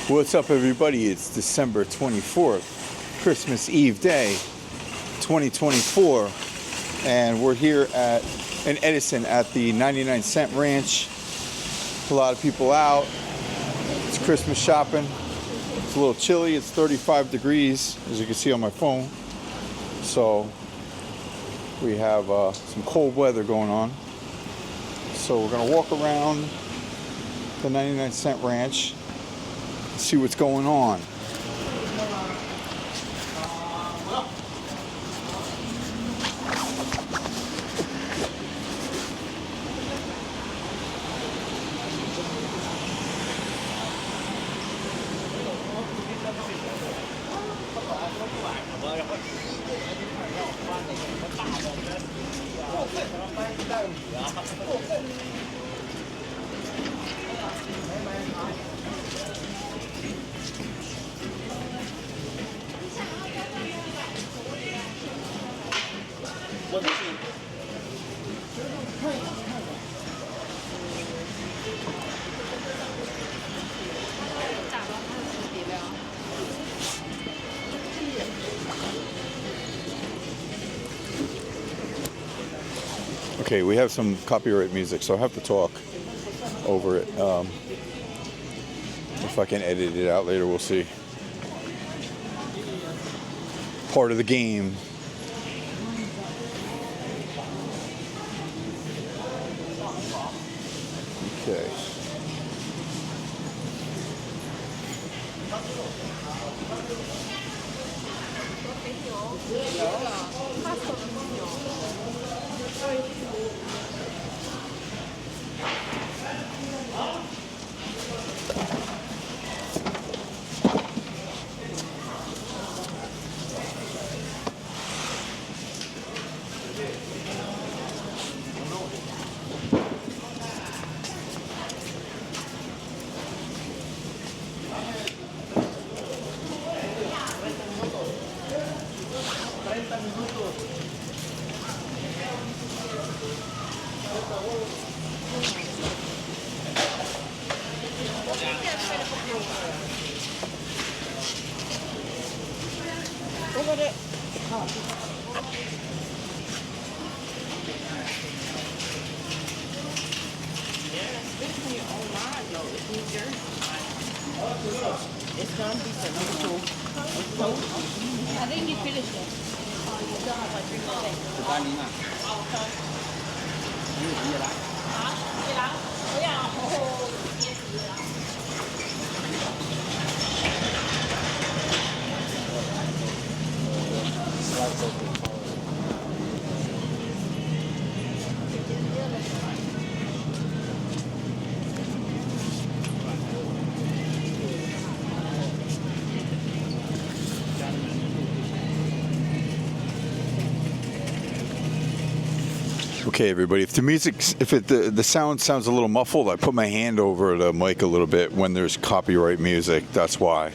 What's up, everybody? It's December 24th, Christmas Eve day, 2024, and we're here in Edison at the 99-cent ranch. A lot of people out. It's Christmas shopping. It's a little chilly. It's 35 degrees, as you can see on my phone. So we have some cold weather going on. So we're gonna walk around the 99-cent ranch, see what's going on. Okay, we have some copyright music, so I have to talk over it. If I can edit it out later, we'll see. Part of the game. Okay. It's gonna be so I think you finished it. You still have like 3 more things. Okay, everybody. If the sound sounds a little muffled, I put my hand over the mic a little bit when there's copyright music. That's why.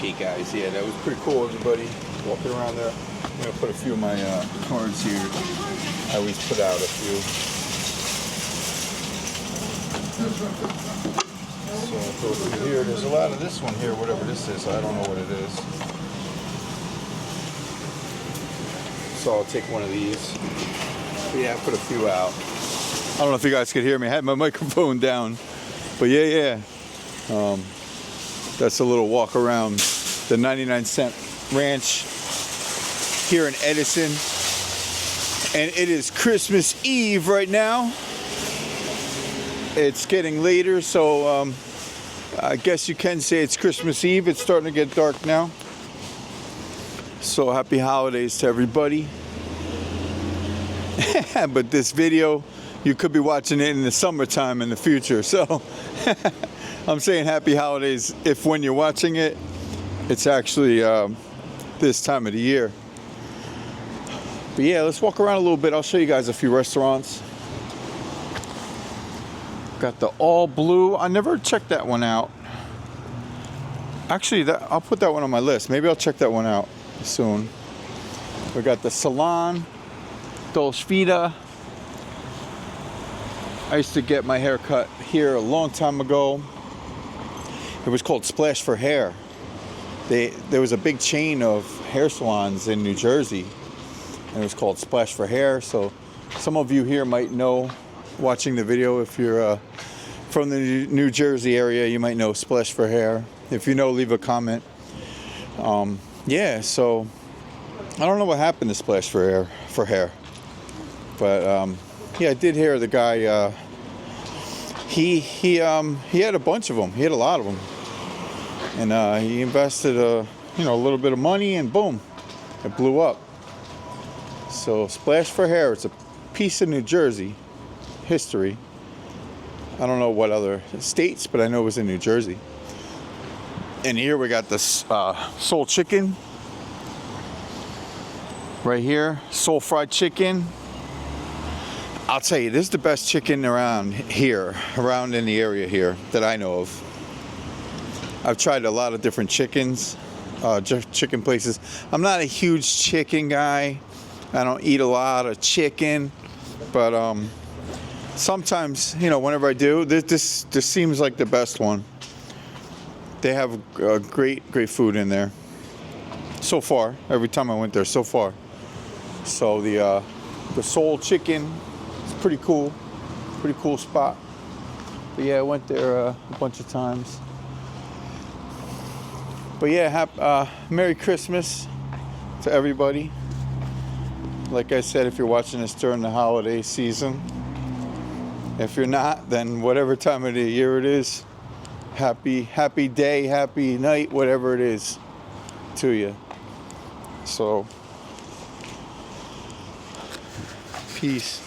Okay guys, yeah, that was pretty cool, everybody walking around there. I'm gonna put a few of my cards here. I always put out a few. So I'll go through here. There's a lot of this one here, whatever this is. I don't know what it is. So I'll take one of these. But yeah, I put a few out. I don't know if you guys could hear me. I had my microphone down. But yeah. That's a little walk around the 99-cent ranch here in Edison. And it is Christmas Eve right now. It's getting later, so I guess you can say it's Christmas Eve. It's starting to get dark now. So happy holidays to everybody. But this video, you could be watching it in the summertime in the future. So I'm saying happy holidays if when you're watching it, it's actually this time of the year. But yeah, let's walk around a little bit. I'll show you guys a few restaurants. Got the All Blue. I never checked that one out. Actually, I'll put that one on my list. Maybe I'll check that one out soon. We got the Salon, Dolce Vita. I used to get my hair cut here a long time ago. It was called Splash for Hair. there was a big chain of hair salons in New Jersey, and it was called Splash for Hair. So some of you here might know, watching the video, if you're from the New Jersey area, you might know Splash for Hair. If you know, leave a comment. Yeah, so I don't know what happened to Splash for Hair, but yeah, I did hear the guy. He had a bunch of them. He had a lot of them, and he invested a little bit of money, and boom, it blew up. So Splash for Hair, it's a piece of New Jersey history. I don't know what other states, but I know it was in New Jersey. And here we got this soul chicken right here, soul fried chicken. I'll tell you, this is the best chicken around in the area here that I know of. I've tried a lot of different chickens, chicken places. I'm not a huge chicken guy. I don't eat a lot of chicken, but sometimes, whenever I do, this seems like the best one. They have great food in there. So far, every time I went there, so far. So the soul chicken, it's pretty cool spot. But yeah, I went there a bunch of times. But yeah, Merry Christmas to everybody. Like I said, if you're watching this during the holiday season, if you're not, then whatever time of the year it is, happy day, happy night, whatever it is to you. So, peace.